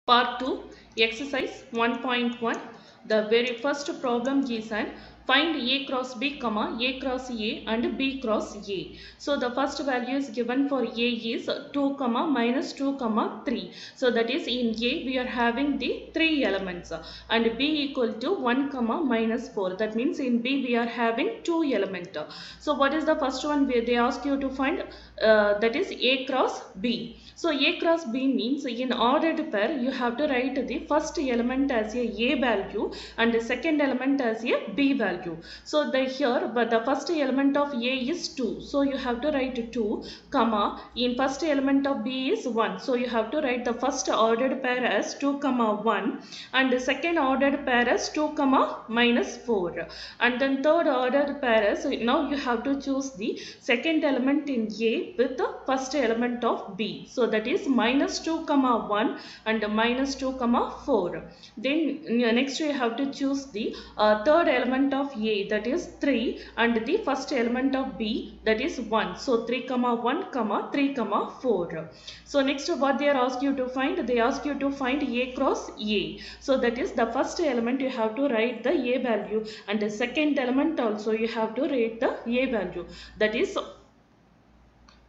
Part 2, exercise 1.1. The very first problem is an find A cross B, comma A cross A and B cross A. So the first value is given for A is 2, comma minus 2, comma 3. So that is in A we are having the 3 elements and B equal to 1, comma minus 4. That means in B we are having 2 elements. So what is the first one where they ask you to find? That is A cross B. So A cross B means in ordered pair you have to write the first element as a value and the second element as a B value. So but the first element of A is 2. So you have to write 2, comma in first element of B is 1. So you have to write the first ordered pair as 2, comma 1 and the second ordered pair as 2, comma minus 4. And then third ordered pair as, now you have to choose the second element in A with the first element of B. So that is minus 2, comma 1 and minus 2, comma 4. Then next you have to choose the third element of A, that is 3, and the first element of B, that is 1. So 3, comma 1, comma 3, comma 4. So next what they are asked you to find? They ask you to find A cross A. So that is the first element you have to write the A value and the second element also you have to write the A value, that is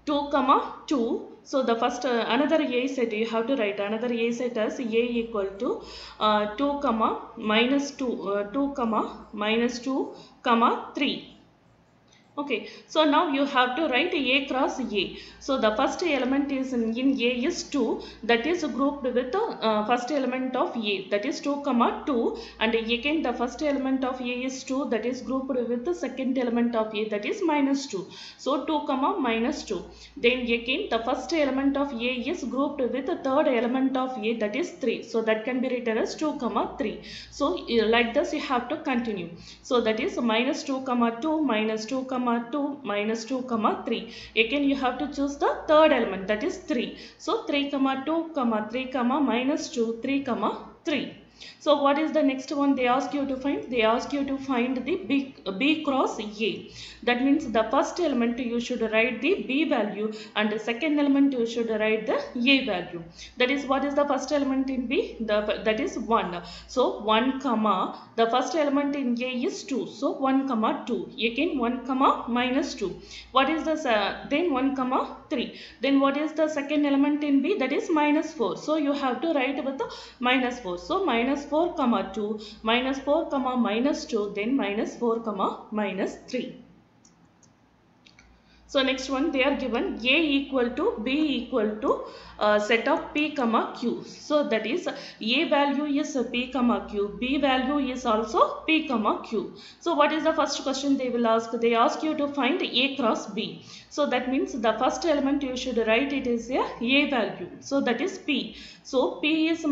2, comma 2. So the first another A set you have to write another A set as A equal to 2, comma minus 2, 2, comma minus 2, comma 3. Okay, so now you have to write A cross A. So the first element is in A is 2, that is grouped with the first element of A, that is 2, comma 2, and again the first element of A is 2, that is grouped with the second element of A, that is minus 2. So 2, comma minus 2. Then again the first element of A is grouped with the third element of A, that is 3. So that can be written as 2, comma 3. So like this you have to continue. So that is minus 2, comma 2, minus 2, comma 2, minus 2, comma 3. Again you have to choose the third element, that is 3. So 3, comma 2, comma 3, comma minus 2, 3, comma 3. So what is the next one they ask you to find? They ask you to find the B cross A. That means the first element you should write the B value and the second element you should write the A value. That is, what is the first element in B? That is 1. So 1, comma the first element in A is 2. So 1, comma 2. Again 1, comma minus 2. What is the then 1, comma 3. Then what is the second element in B? That is minus 4. So you have to write with the minus 4. So minus 4, comma 2, minus 4, comma minus 2, then minus 4, comma minus 3. So next one they are given A equal to B equal to set of P, comma Q. So that is A value is P, comma Q. B value is also P, comma Q. So what is the first question they will ask? They ask you to find A cross B. So that means the first element you should write it is A value. So that is P. So P is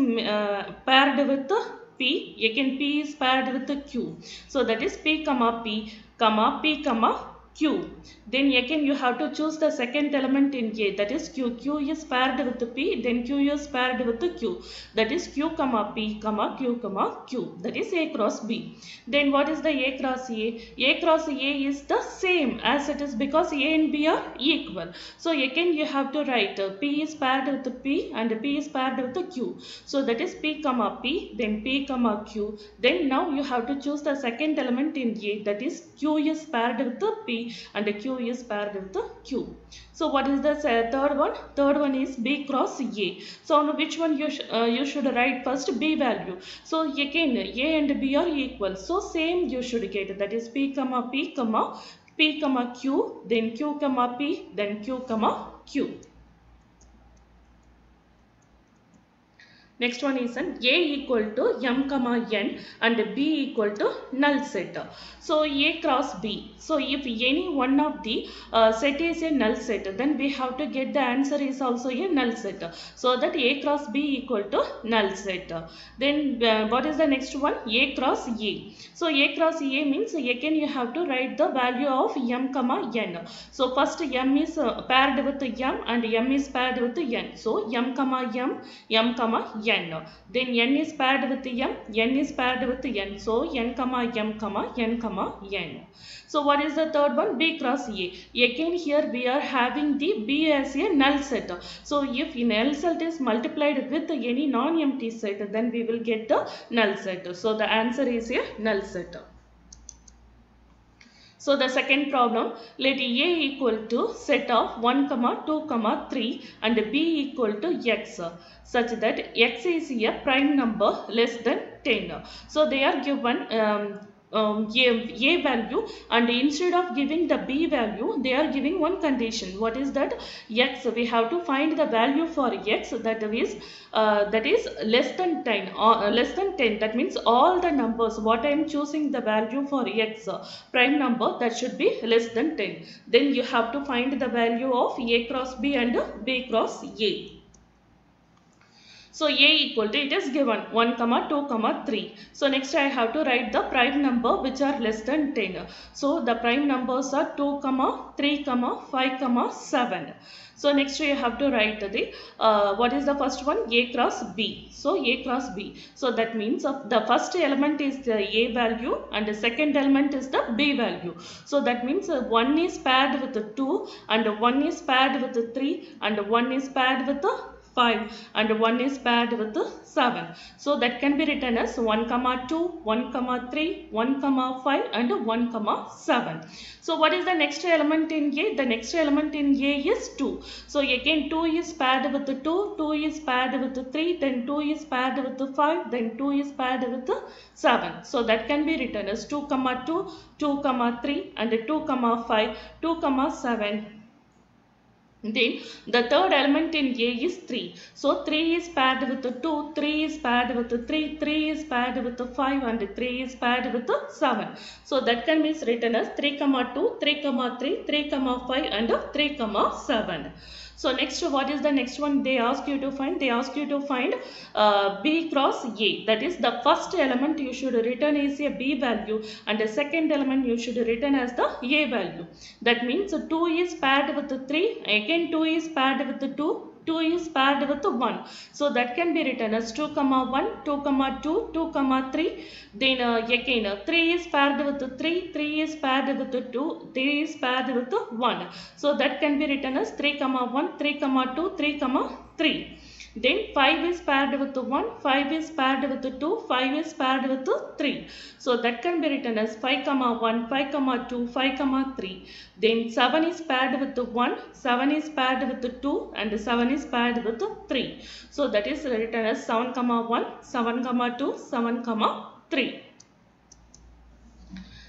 paired with P. Again P is paired with the Q. So that is P, comma P, comma P, comma Q. Then again you have to choose the second element in A, that is Q. Q is paired with the P, then Q is paired with the Q. That is Q, comma P, comma Q, comma Q. That is A cross B. Then what is the A cross A? A cross A is the same as it is because A and B are equal. So again you have to write P is paired with the P and P is paired with the Q. So that is P, comma P, then P, comma Q. Then now you have to choose the second element in A, that is Q is paired with the P and Q is paired with the Q. So what is the third one? Third one is B cross A. So on which one you should write first? B value. So again A and B are equal. So same you should get, that is P, comma P, comma P, comma Q, then Q, comma P, then Q, comma Q. Next one is an A equal to M, comma N and B equal to null set. So A cross B. So if any one of the set is a null set, then we have to get the answer is also a null set. So that A cross B equal to null set. Then what is the next one? A cross A. So A cross A means again you have to write the value of M, comma N. So first M is paired with M and M is paired with N. So M, comma M, M, comma n. Then n is paired with m, n is paired with n. So n comma m comma n comma n. So what is the third one? B cross A. Again here we are having the B as a null set. So if null set is multiplied with any non-empty set, then we will get the null set. So the answer is a null set. So the second problem, let A equal to set of 1, 2, 3 and B equal to x such that x is a prime number less than 10. So they are given A value, and instead of giving the B value, they are giving one condition. What is that? X, we have to find the value for x that is less than 10. Less than 10, that means all the numbers what I am choosing the value for x prime number, that should be less than 10. Then you have to find the value of A cross B and B cross A. So A equal to, it is given 1, 2, 3. So next I have to write the prime number which are less than 10. So the prime numbers are 2, 3, 5, 7. So next we have to write the, what is the first one? A cross B. So A cross B. So that means the first element is the A value and the second element is the B value. So that means 1 is paired with the 2 and 1 is paired with the 3 and 1 is paired with the 5 and 1 is paired with 7. So that can be written as 1, 2, 1, 3, 1, 5 and 1, 7. So what is the next element in A? The next element in A is 2. So again 2 is paired with 2, 2 is paired with 3, then 2 is paired with 5, then 2 is paired with 7. So that can be written as 2, 2, 2, 3 and 2, 5, 2, 7. Then the third element in A is 3. So 3 is paired with 2, 3 is paired with 3, 3 is paired with 5 and 3 is paired with 7. So that can be written as 3, 2, 3, 3, 3, 5 and 3, 7. So next, what is the next one they ask you to find? They ask you to find B cross A. That is the first element you should return is a B value and the second element you should return as the A value. That means 2 is paired with 3, again 2 is paired with 2. 2 is paired with 1. So that can be written as 2, 1, 2, 2, 2, 3. Then again 3 is paired with 3, 3 is paired with 2, 3 is paired with 1. So that can be written as 3, 1, 3, 2, 3, 3. Then 5 is paired with 1, 5 is paired with 2, 5 is paired with 3. So that can be written as 5, 1, 5, 2, 5, 3. Then 7 is paired with 1, 7 is paired with 2 and 7 is paired with 3. So that is written as 7, 1, 7, 2, 7, 3.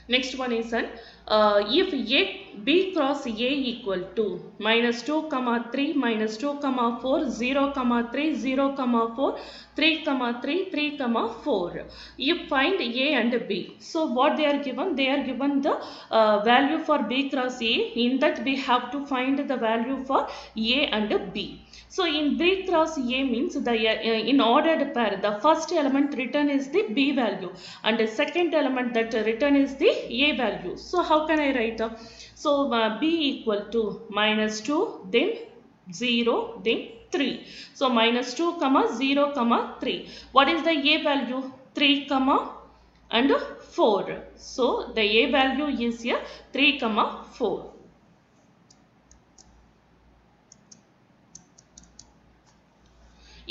Next one is if B cross A equal to minus 2, 3, minus 2, 4, 0, 3, 0, 4, 3, 3, 3, 4. You find A and B. So what they are given? They are given the value for B cross A. In that we have to find the value for A and B. So in B cross A means the in ordered pair, the first element written is the B value and the second element that written is the A value. So how can I write? So B equal to minus 2, then 0, then 3. So minus 2, 0, 3. What is the A value? 3, and 4. So the A value is here 3, 4.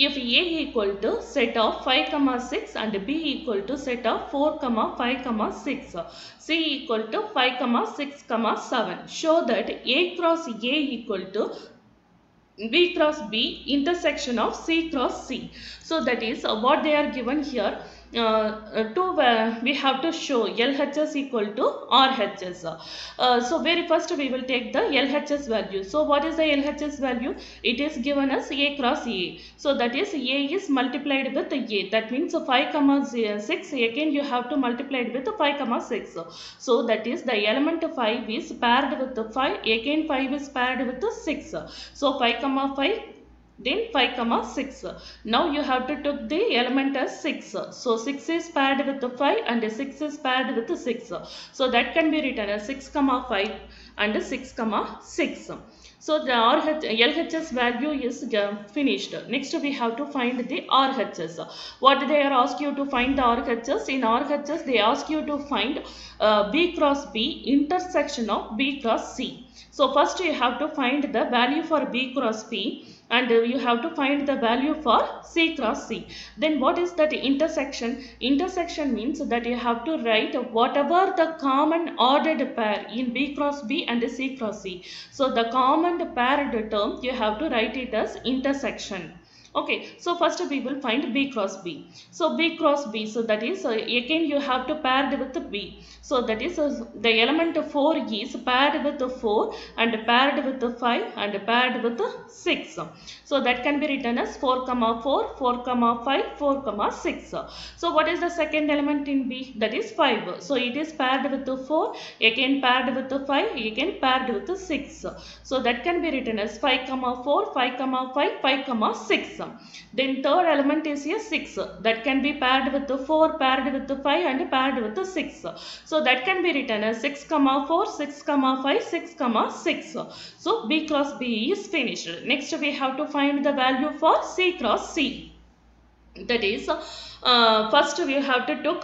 If A equal to set of 5, 6 and B equal to set of 4, 5, 6, C equal to 5, 6, 7. Show that A cross A equal to B cross B intersection of C cross C. So that is what they are given here. We have to show LHS equal to RHS. So very first we will take the LHS value. So what is the LHS value? It is given as A cross A. So that is A is multiplied with A. That means 5, 6. Again you have to multiply it with 5, 6. So that is the element 5 is paired with 5. Again 5 is paired with 6. So 5, 5. Then 5, 6. Now you have to take the element as 6. So 6 is paired with 5 and 6 is paired with 6. So that can be written as 6, 5 and 6, 6. So the LHS value is finished. Next we have to find the RHS. What they are asked you to find the RHS? In RHS they ask you to find B cross B intersection of B cross C. So first you have to find the value for B cross B and you have to find the value for C cross C. Then what is that intersection? Intersection means that you have to write whatever the common ordered pair in B cross B and C cross C. So the common paired term you have to write it as intersection. Okay, so first we will find B cross B. So B cross B, so that is again you have to pair with B. So that is the element 4 is paired with 4 and paired with 5 and paired with 6. So that can be written as 4, 4, 4, 5, 4, 6. So what is the second element in B? That is 5. So it is paired with 4, again paired with 5, again paired with 6. So that can be written as 5, 4, 5, 5, 5, 6. Then third element is here 6. That can be paired with 4, paired with 5 and paired with 6. So that can be written as 6, 4, 6, 5, 6, 6. So B cross B is finished. Next we have to find the value for C cross C. That is first we have to took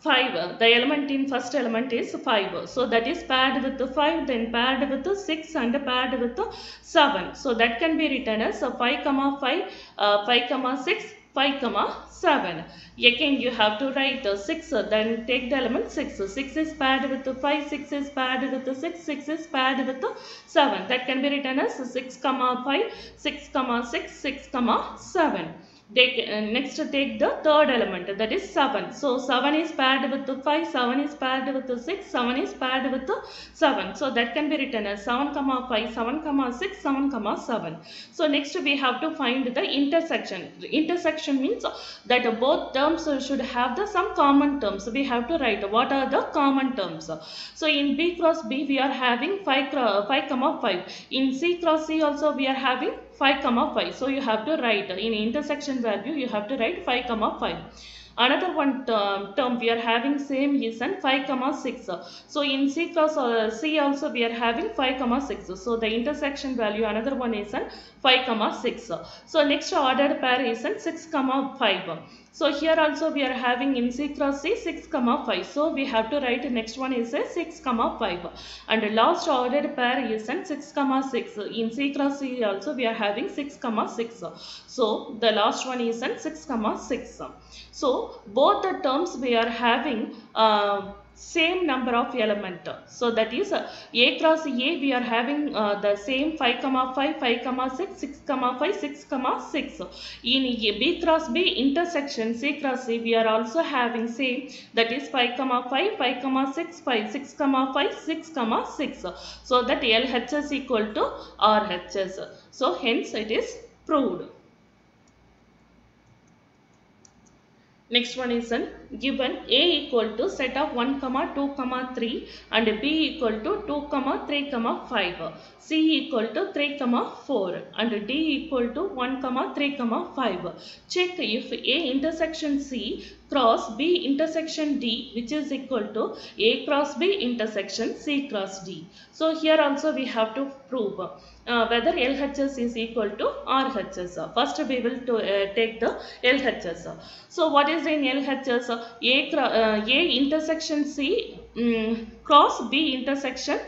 5. The element in first element is 5. So that is paired with 5, then paired with 6 and paired with 7. So that can be written as 5, 5, 5, 6, 5, 7. Again you have to write 6, then take the element 6. 6 is paired with 5, 6 is paired with 6, 6 is paired with 7. That can be written as 6, 5, 6, 6, 6, 7. Next take the third element, that is 7. So 7 is paired with 5, 7 is paired with 6, 7 is paired with 7. So that can be written as 7, 5, 7, 6, 7, 7. So next we have to find the intersection. Intersection means that both terms should have some common terms. We have to write what are the common terms. So in B cross B we are having 5, 5. In C cross C also we are having 5, 5. So you have to write in intersection value you have to write 5, 5. Another one term we are having same is 5, 6. So in C cross C also we are having 5, 6. So the intersection value another one is 5, 6. So next ordered pair is 6, 5. So here also we are having in C cross C 6, 5. So we have to write next one is 6, 5. And last ordered pair is 6, 6. In C cross C also we are having 6, 6. So the last one is 6, 6. So both the terms we are having same number of element. So that is A cross A we are having the same 5, 5, 5, 6, 6, 5, 6, 6. In B cross B intersection C cross C we are also having same, that is 5, 5, 5, 6, 5, 6, 5, 6, 6. So that LHS equal to RHS. So hence it is proved. Next one is given A equal to set of 1, 2, 3 and B equal to 2, 3, 5. C equal to 3, 4 and D equal to 1, 3, 5. Check if A intersection C cross B intersection D which is equal to A cross B intersection C cross D. So here also we have to prove whether LHS is equal to RHS. First we will take the LHS. So what is in LHS? A intersection C cross B intersection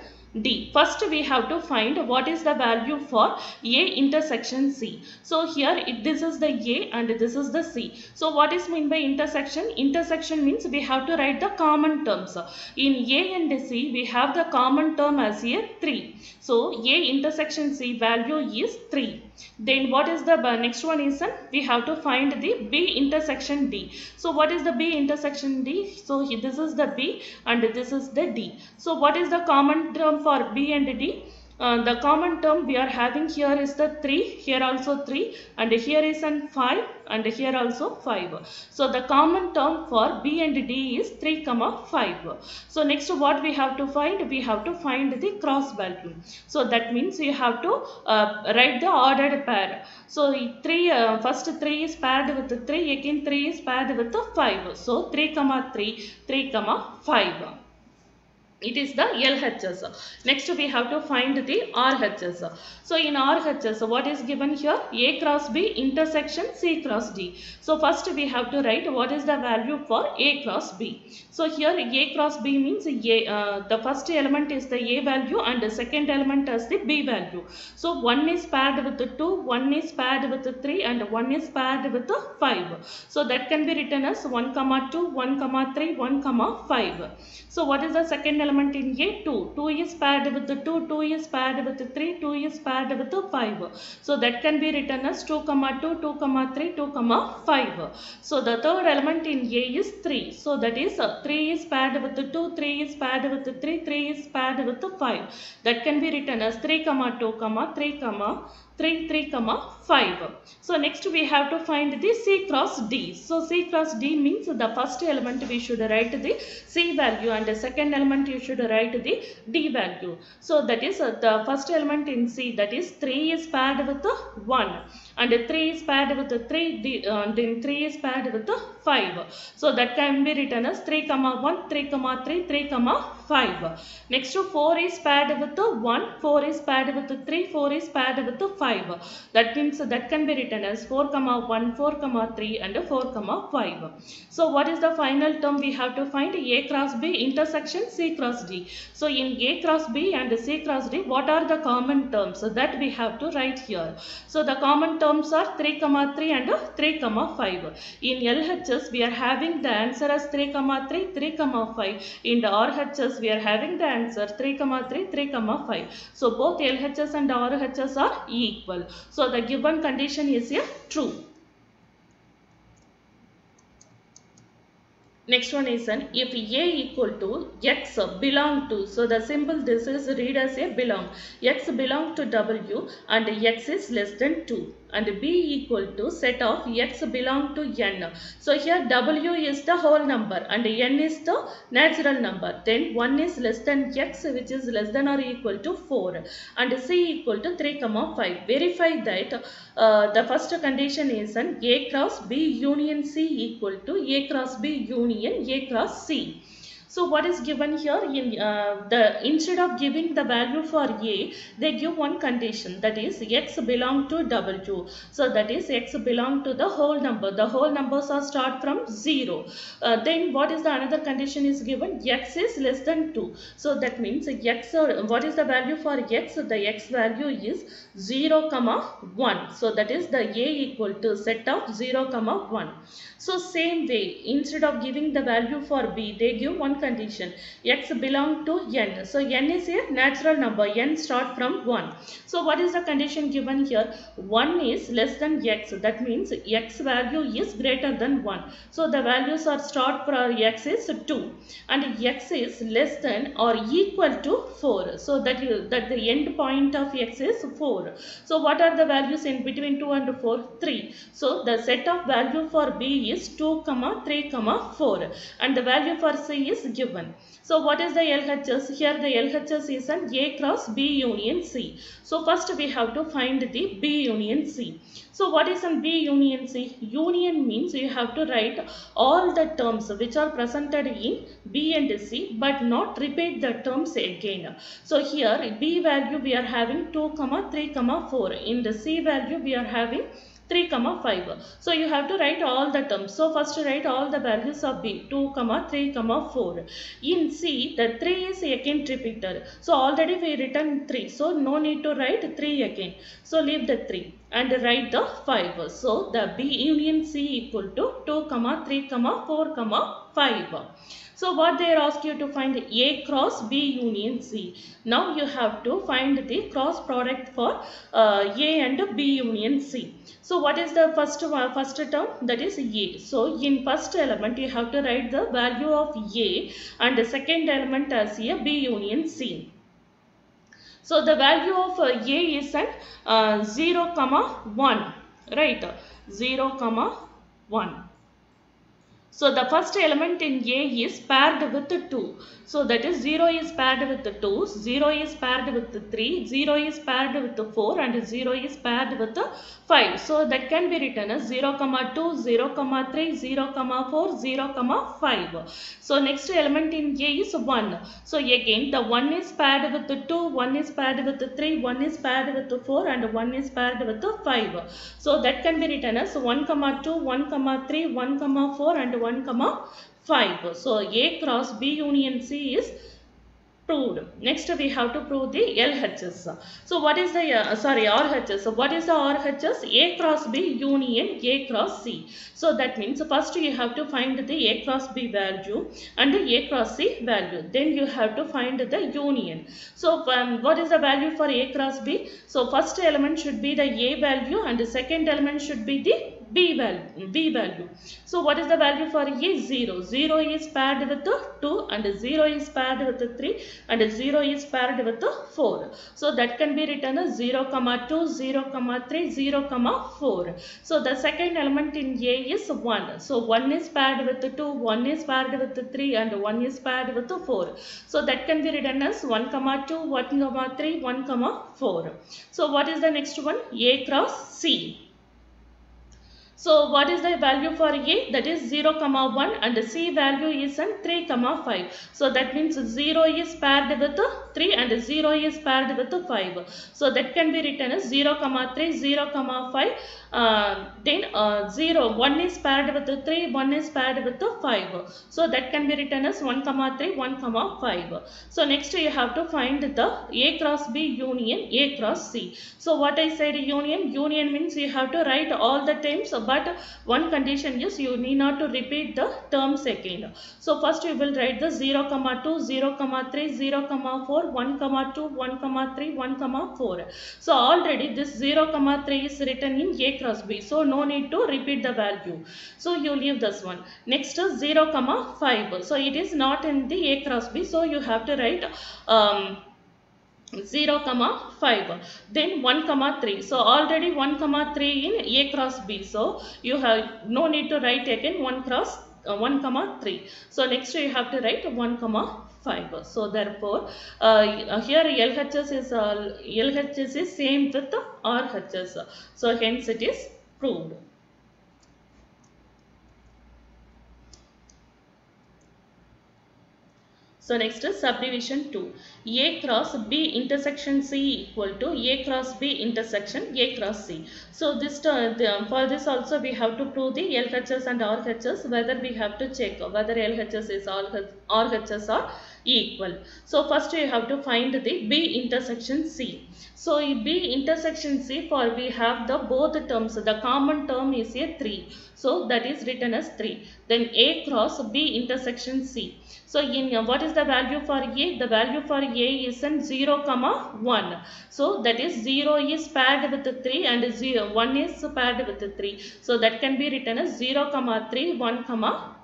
D. First we have to find what is the value for A intersection C. So here this is the A and this is the C. So what is meant by intersection? Intersection means we have to write the common terms. In A and C we have the common term as here 3. So A intersection C value is 3. Then what is the next one is we have to find the B intersection D. So what is the B intersection D? So this is the B and this is the D. So what is the common term for B and D? The common term we are having here is the 3, here also 3 and here is an 5 and here also 5. So the common term for B and D is 3, 5. So next what we have to find? We have to find the cross value. So that means you have to write the ordered pair. So first 3 is paired with 3, again 3 is paired with 5. So 3, 3, 3, 5. It is the LHS. Next we have to find the RHS. So in RHS, what is given here? A cross B intersection C cross D. So first we have to write what is the value for A cross B. So here A cross B means the first element is the A value and the second element is the B value. So one is paired with the 2, one is paired with the 3 and one is paired with the 5. So that can be written as 1, 2, 1, 3, 1, 5. So what is the second element in A? 2. 2 is paired with the 2, 2 is paired with the 3, 2 is paired with the 5. So that can be written as 2, 2, 2, 3, 2, 5. So the third element in A is 3. So that is 3 is paired with the 2, 3 is paired with the 3, 3 is paired with the 5. That can be written as 3, 2, 3, 3, 5. So next we have to find the C cross D. So C cross D means the first element we should write the C value and the second element you should write the D value. So that is the first element in C, that is 3 is paired with the 1 and 3 is paired with the 3, then 3 is paired with the 5. So that can be written as 3, 1, 3, 3, 3, 5. Next 4 is paired with the 1, 4 is paired with the 3, 4 is paired with the 5. That means that can be written as 4, 1, 4, 3 and 4, 5. So what is the final term we have to find? A cross B intersection C cross D. So in A cross B and C cross D, what are the common terms? So that we have to write here. So the common terms are 3, 3 and 3, 5. In LHS we are having the answer as 3, 3, 3, 5. In the RHS we are having the answer 3, 3, 3, 5. So both LHS and RHS are equal. So the given condition is a true. Next one is an if A equal to X belong to, so the symbol this is read as a belong. X belong to W and X is less than 2. And B equal to set of X belong to N. So here W is the whole number and N is the natural number. Then 1 is less than X, which is less than or equal to 4. And C equal to 3, 5. Verify that the first condition is an A cross B union C equal to A cross B union A cross C. So what is given here? Instead of giving the value for A, they give one condition, that is X belong to W. So that is X belong to the whole number. The whole numbers are start from 0. Then what is the another condition is given? X is less than 2. So that means X, what is the value for X? The X value is 0, 1. So that is the A equal to set of 0, 1. So same way, instead of giving the value for B, they give one condition, X belong to N. So N is a natural number, N start from 1. So what is the condition given here? 1 is less than X. That means X value is greater than 1. So the values are start for X is 2 and X is less than or equal to 4. So that the end point of X is 4. So what are the values in between 2 and 4? 3. So the set of value for B is 2, 3, 4 and the value for C is given. So what is the LHS? Here the LHS is an A cross B union C. So first we have to find the B union C. So what is an B union C? Union means you have to write all the terms which are presented in B and C but not repeat the terms again. So here B value we are having 2, 3, 4. In the C value we are having 3, 5. So you have to write all the terms. So first write all the values of B, 2, 3, 4. In C, the 3 is again repeated. So already we written 3. So no need to write 3 again. So leave the 3 and write the 5. So the B union C equal to 2, 3, 4, 5. So what they ask you to find A cross B union C. Now you have to find the cross product for A and B union C. So what is the first term? That is A. So in first element you have to write the value of A and the second element as a B union C. So the value of A is an 0, 1, right? 0, 1. So the first element in A is paired with 2. So that is 0 is paired with 2, 0 is paired with 3, 0 is paired with 4 and 0 is paired with 5. So that can be written as 0, 2, 0, 3, 0, 4, 0, 5. So next element in A is 1. So again the 1 is paired with 2, 1 is paired with 3, 1 is paired with 4 and 1 is paired with 5. So that can be written as 1, 2, 1, 3, 1, 4 and 1, 5. So A cross B union C is proved. Next we have to prove the LHS. So what is the RHS? So what is the RHS? A cross B union A cross C. So that means first you have to find the A cross B value and the A cross C value. Then you have to find the union. So what is the value for A cross B? So first element should be the A value and the second element should be the B value. So what is the value for A? 0. 0 is paired with 2 and 0 is paired with 3 and 0 is paired with 4. So that can be written as 0, 2, 0, 3, 0, 4. So the second element in A is 1. So 1 is paired with 2, 1 is paired with 3 and 1 is paired with 4. So that can be written as 1, 2, 1, 3, 1, 4. So what is the next one? A cross C. So what is the value for A? That is 0, 1 and the C value is 3, 5. So that means 0 is paired with 3 and 0 is paired with 5. So that can be written as 0, 3, 0, 5. Then 0, 1 is paired with 3, 1 is paired with 5. So that can be written as 1, 3, 1, 5. So next you have to find the A cross B union A cross C. So what I said union? Union means you have to write all the terms, but one condition is you need not to repeat the term second. So first you will write the 0, 2, 0, 3, 0, 4, 1, 2, 1, 3, 1, 4. So already this 0, 3 is written in A cross B. So no need to repeat the value. So you leave this one. Next is 0, 5. So it is not in the A cross B. So you have to write 0, 5. Then 1, 3. So already 1, 3 in A cross B. So you have no need to write again 1, 3. So next you have to write 1, 5. So therefore here LHS is same with RHS. So hence it is proved. So next is subdivision 2. A cross B intersection C equal to A cross B intersection A cross C. So this for this also we have to prove the LHS and RHS, whether we have to check whether LHS is RHS or equal. So first you have to find the B intersection C. So in B intersection C, for we have the both terms. The common term is a 3. So that is written as 3. Then A cross B intersection C. So in what is the value for A? The value for A is 0, 1. So that is 0 is paired with 3 and 1 is paired with 3. So that can be written as 0, 3, 1,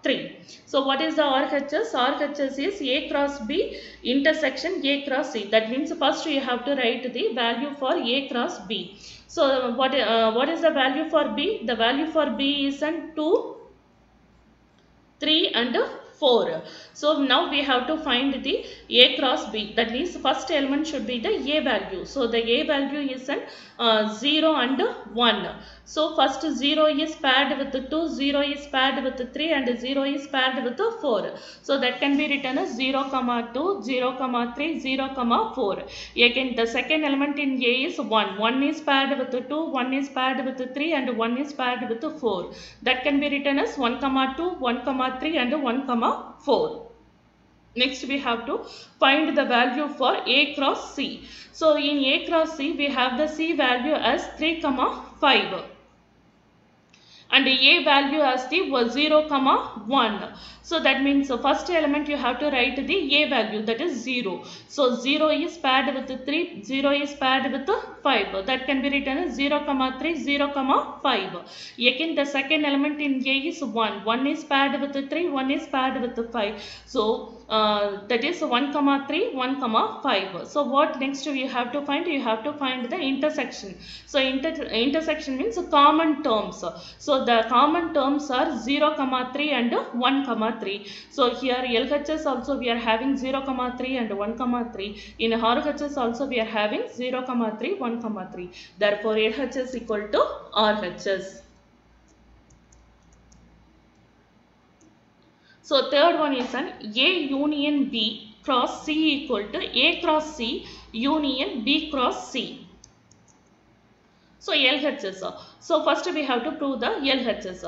3. So what is the RHS? RHS is A cross B intersection A cross C. That means first you have to write the value for A cross B. So what is the value for B? The value for B is 2, 3 and 4. So now we have to find the A cross B. That means first element should be the A value. So the A value is 0 and 1. So first 0 is paired with 2, 0 is paired with 3 and 0 is paired with 4. So that can be written as 0, 2, 0, 3, 0, 4. Again the second element in A is 1. 1 is paired with 2, 1 is paired with 3 and 1 is paired with 4. That can be written as 1, 2, 1, 3 and 1, 4. Next we have to find the value for A cross C. So in A cross C we have the C value as 3, 5. And A value as the 0, 1. So that means the first element you have to write the A value, that is 0. So 0 is paired with 3, 0 is paired with 5. That can be written as 0, 3, 0, 5. Again the second element in A is 1. 1 is paired with 3, 1 is paired with 5. So that is 1 comma 3, 1 comma 5. So what next you have to find? You have to find the intersection. So intersection means common terms. So the common terms are 0 comma 3 and 1 comma 3. So here LHS also we are having 0 comma 3 and 1 comma 3. In RHS also we are having 0 comma 3, 1 comma 3. Therefore LHS equal to RHS. So third one is an A union B cross C equal to A cross C union B cross C. So LHS. So first we have to prove the LHS.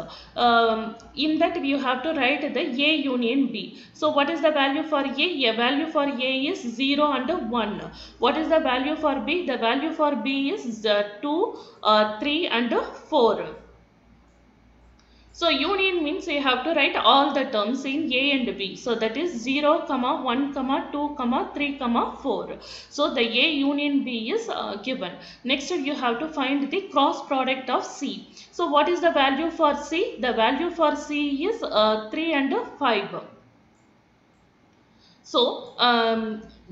In that you have to write the A union B. So what is the value for A? A value for A is 0 and 1. What is the value for B? The value for B is 2, 3 and 4. So union means you have to write all the terms in A and B. So that is 0, 1, 2, 3, 4. So the A union B is given. Next you have to find the cross product of C. So what is the value for C? The value for C is 3 and 5. So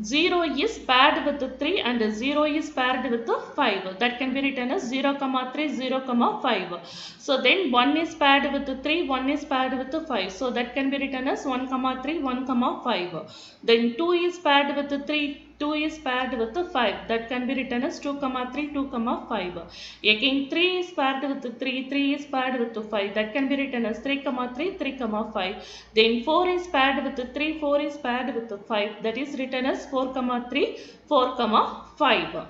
0 is paired with 3 and 0 is paired with 5. That can be written as 0, 3, 0, 5. So then 1 is paired with 3, 1 is paired with 5. So that can be written as 1, 3, 1, 5. Then 2 is paired with 3. 2 is paired with 5. That can be written as 2, 3, 2, 5. Again 3 is paired with 3. 3 is paired with 5. That can be written as 3, 3, 3, 5. Then 4 is paired with 3. 4 is paired with 5. That is written as 4, 3, 4, 5.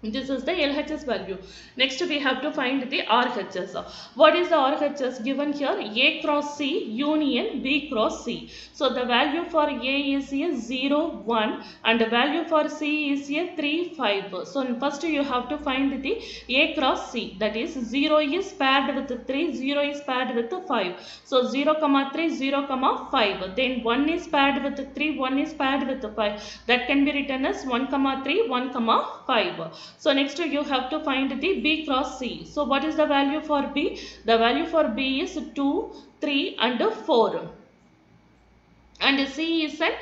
This is the LHS value. Next we have to find the RHS. What is the RHS given here? A cross C union B cross C. So the value for A is a 0, 1 and the value for C is a 3, 5. So first you have to find the A cross C. That is 0 is paired with 3, 0 is paired with 5. So 0, 3, 0, 5. Then 1 is paired with 3, 1 is paired with 5. That can be written as 1, 3, 1, 5. So next you have to find the B cross C. So what is the value for B? The value for B is 2, 3 and 4. And C is at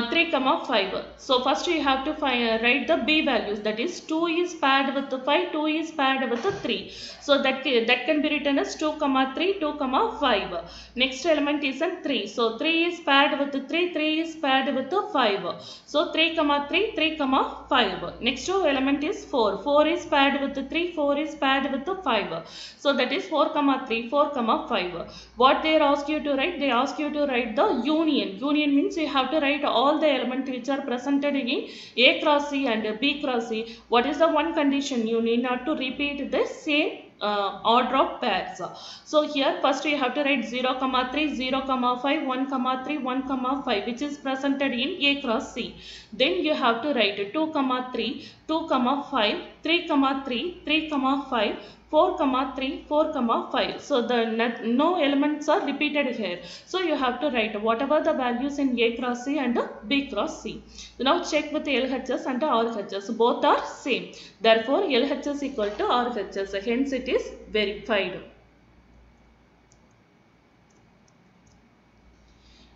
3, 5. So first you have to write the B values. That is 2 is paired with 5, 2 is paired with 3. So that can be written as 2, 3, 2, 5. Next element is an 3. So 3 is paired with 3, 3 is paired with 5. So 3, 3, 3, 5. Next element is 4. 4 is paired with 3, 4 is paired with 5. So that is 4, 3, 4, 5. What they ask you to write? They ask you to write the union. Union means you have to write all the elements which are presented in A cross C and B cross C. What is the one condition? You need not to repeat the same order of pairs. So here first you have to write 0, 3, 0, 5, 1, 3, 1, 5 which is presented in A cross C. Then you have to write 2, 3, 2, 5, 3, 3, 3, 5, 4, 3, 4, 5. So the no elements are repeated here. So you have to write whatever the values in A cross C and B cross C. Now check with LHS and RHS. Both are same. Therefore LHS equal to RHS. Hence it is verified.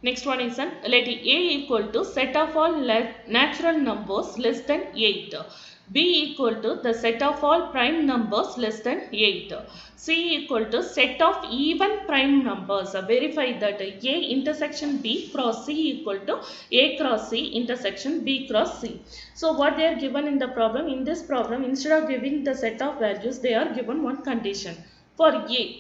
Next one is let A equal to set of all natural numbers less than 8. B equal to the set of all prime numbers less than 8. C equal to set of even prime numbers. Verify that A intersection B cross C equal to A cross C intersection B cross C. So what they are given in the problem? In this problem, instead of giving the set of values, they are given one condition. For A,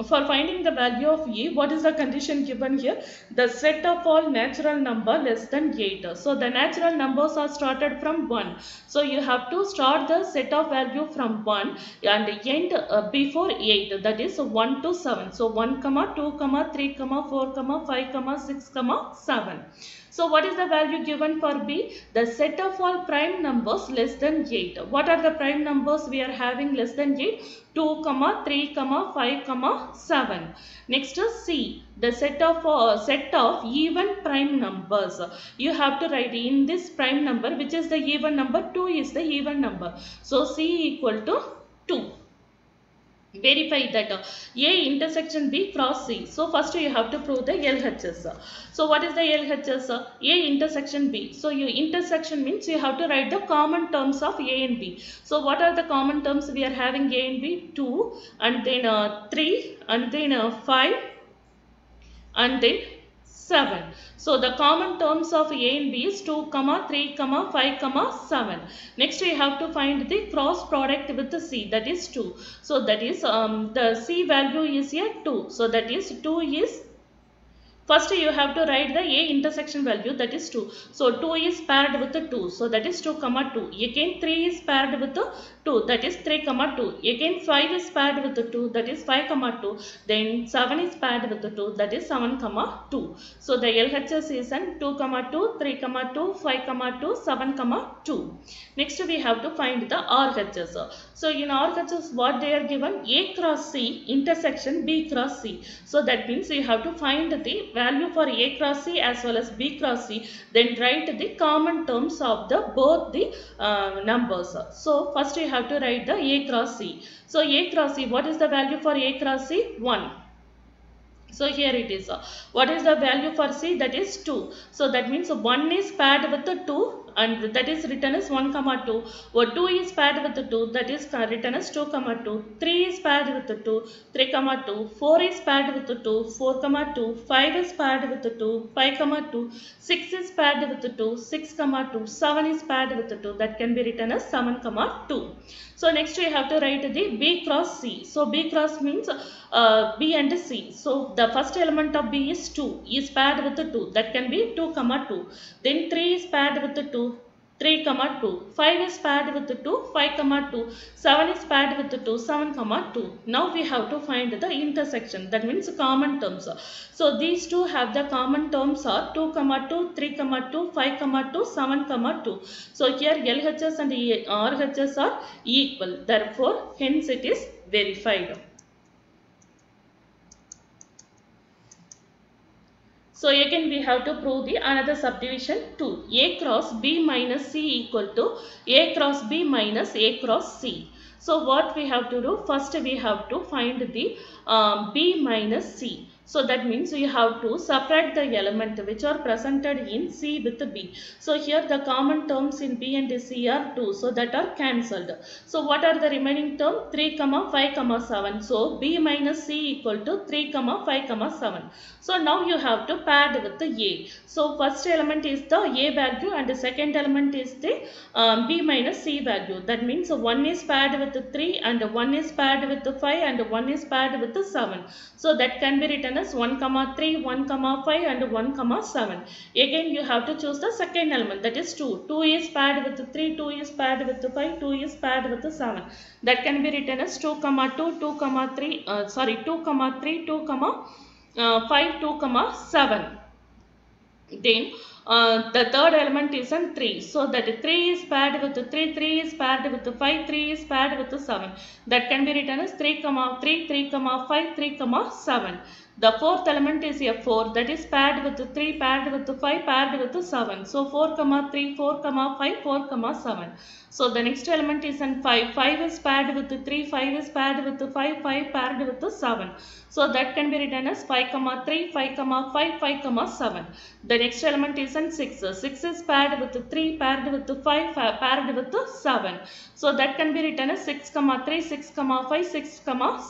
for finding the value of A, what is the condition given here? The set of all natural number less than 8. So the natural numbers are started from 1. So you have to start the set of value from 1 and end before 8. That is 1 to 7. So 1, 2, 3, 4, 5, 6, 7. So what is the value given for B? The set of all prime numbers less than 8. What are the prime numbers we are having less than 8? 2, 3, 5, 7. Next is C. The set of even prime numbers. You have to write in this prime number, which is the even number. 2 is the even number. So C equal to 2. verify that A intersection B cross C. So first you have to prove the LHS. So what is the LHS? A intersection B. So your intersection means you have to write the common terms of A and B. So what are the common terms we are having A and B? 2 and then 3 and then 5 and then 7. So the common terms of A and B is 2, 3, 5, 7. Next we have to find the cross product with the C, that is 2. So that is the C value is here 2. So that is 2 is, first you have to write the A intersection value, that is 2. So 2 is paired with the 2. So that is 2, 2. Again 3 is paired with the 2. That is 3, 2. Again 5 is paired with the 2. That is 5, 2. Then 7 is paired with the 2. That is 7, 2. So the LHS is 2, 2, 3, 2, 5, 2, 7, 2. Next we have to find the RHS. So in RHS what they are given? A cross C intersection B cross C. So that means you have to find the value for A cross C as well as B cross C. Then write the common terms of the both the numbers. So first you have to write the A cross C. So A cross C, what is the value for A cross C? 1. So here it is. What is the value for C? That is 2. So that means 1 is paired with the 2 and that is written as 1, 2. Or 2 is paired with the 2, that is written as 2, 2. 3 is paired with the 2, 3, 2. 4 is paired with the 2, 4, 2. 5 is paired with the 2, 5, 2. 6 is paired with the 2, 6, 2. 7 is paired with the 2, that can be written as 7, 2. So next we have to write the B cross C. So B cross means B and C. So the first element of B is 2, is paired with the 2, that can be 2, 2. Then 3 is paired with the 2, 3, 2. 5 is paired with the 2, 5, 2. 7 is paired with the 2, 7, 2. Now we have to find the intersection, that means common terms. So these two have the common terms are 2, 2, 3, 2, 5, 2, 7, 2. So here LHS and RHS are equal. Therefore, hence it is verified. So again we have to prove the another subdivision 2. A cross B minus C equal to A cross B minus A cross C. So what we have to do? First we have to find the B minus C. So that means you have to separate the element which are presented in C with B. So here the common terms in B and C are 2. So that are cancelled. So what are the remaining term? 3, 5, 7. So B minus C equal to 3, 5, 7. So now you have to paired with the A. So first element is the A value and the second element is the B minus C value. That means 1 is paired with the 3 and 1 is paired with the 5 and 1 is paired with the 7. So that can be written as 1, 3, 1, 5 and 1, 7. Again you have to choose the second element, that is 2. 2 is paired with the 3, 2 is paired with the 5, 2 is paired with the 7. That can be written as 2, 2, 2, 3, 2, 3, 2, 5, 2, 7. Then the third element is 3. So that 3 is paired with the 3, 3 is paired with the 5, 3 is paired with the 7. That can be written as 3, 3, 3, 5, 3, 7. The fourth element is a 4, that is paired with the 3, paired with the 5, paired with the 7. So 4, 3, 4, 5, 4, 7. So the next element is 5. 5 is paired with the 3, 5 is paired with the 5, 5 paired with the 7. So that can be written as 5, 3, 5, 5, 5, 7. The next element is 6. 6 is paired with the 3, paired with the 5, paired with the 7. So that can be written as 6, 3, 6, 5, 6,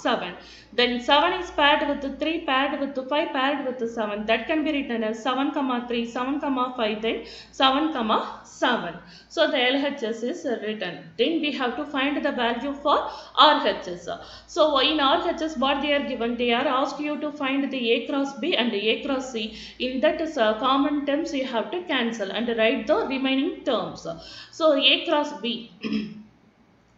7. Then 7 is paired with the 3, paired with the 5, paired with the 7. That can be written as 7, 3, 7, 5, then 7, 7. So the LHS is written. Then we have to find the value for RHS. So in RHS what they are given? They are asked you to find the A cross B and A cross C. In that common terms you have to cancel and write the remaining terms. So A cross B.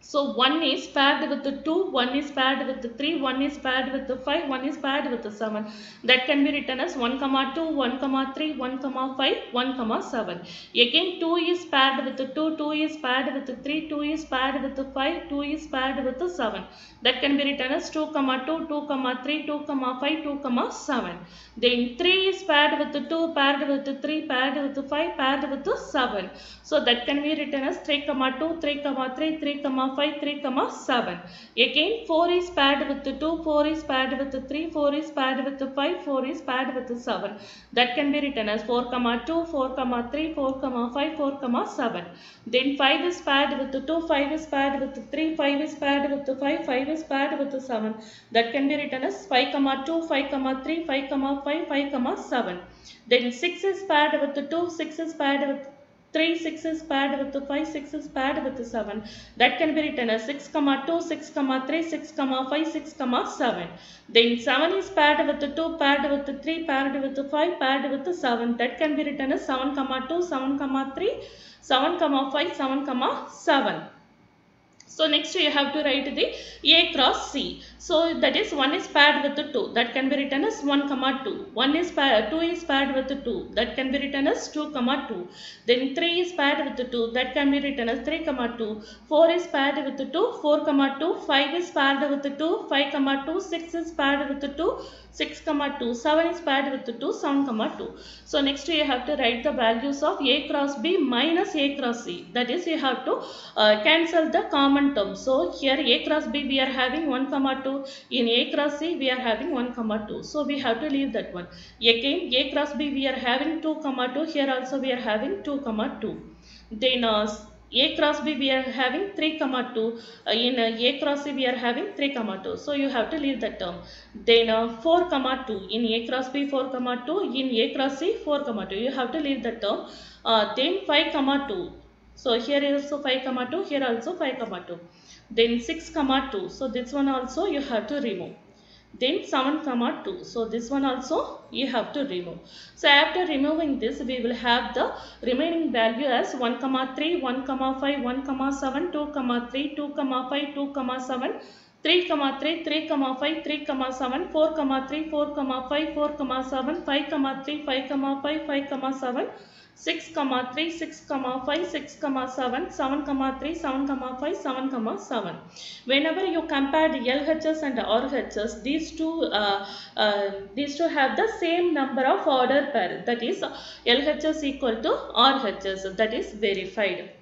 So 1 is paired with the 2, 1 is paired with the 3, 1 is paired with the 5, 1 is paired with the 7. That can be written as 1, 2, 1, 3, 1, 5, 1, 7. Again 2 is paired with the 2, 2 is paired with the 3, 2 is paired with the 5, 2 is paired with the 7. That can be written as 2, 2, 2, 3, 2, 5, 2, 7. Then 3 is paired with the 2, paired with the 3, paired with the 5, paired with the 7. So that can be written as 3, 2, 3, 3, 3, 5, 3, 7. Again 4 is paired with 2, 4 is paired with 3, 4 is paired with 5, 4 is paired with 7. That can be written as 4, 2, 4, 3, 4, 5, 4, 7. Then 5 is paired with 2, 5 is paired with 3, 5 is paired with 5, 5 is paired with 7. That can be written as 5, 2, 5, 3, 5, 5, 5, 7. Then 6 is paired with 2, 6 is paired with 3, 6 is paired with 5, 6 is paired with 7. That can be written as 6, 2, 6, 3, 6, 5, 6, 7. Then 7 is paired with 2, paired with 3, paired with 5, paired with 7. That can be written as 7, 2, 7, 3, 7, 5, 7, 7. So next you have to write the A cross C. So that is 1 is paired with 2. That can be written as 1, 2. 2 is paired with 2. That can be written as 2, 2. Then 3 is paired with 2. That can be written as 3, 2. 4 is paired with 2. 4, 2. 5 is paired with 2. 5, 2. 6 is paired with 2. 6, 2. 7 is paired with 2. 7, 2. So next you have to write the values of A cross B minus A cross C. That is you have to cancel the common term. So here A cross B we are having 1, 2. In A cross C we are having 1, 2. So we have to leave that one. Again A cross B we are having 2, 2. Here also we are having 2, 2. Then A cross B we are having 3, 2. In A cross C we are having 3, 2. So you have to leave that term. Then 4, 2. In A cross B 4, 2. In A cross C 4, 2. You have to leave that term. Then 5, 2. So here is also 5, 2. Here also 5, 2. Then 6, 2. So this one also you have to remove. Then 7, 2. So this one also you have to remove. So after removing this, we will have the remaining value as 1, 3, 1, 5, 1, 7, 2, 3, 2, 5, 2, 7, 3, 3, 3, 5, 3, 7, 4, 3, 4, 5, 4, 7, 5, 3, 5, 5, 5, 7, 6, 3, 6, 5, 6, 7, 7, 3, 7, 5, 7, 7. Whenever you compare the LHS and RHS, these two have the same number of order pair. That is LHS equal to RHS. That is verified.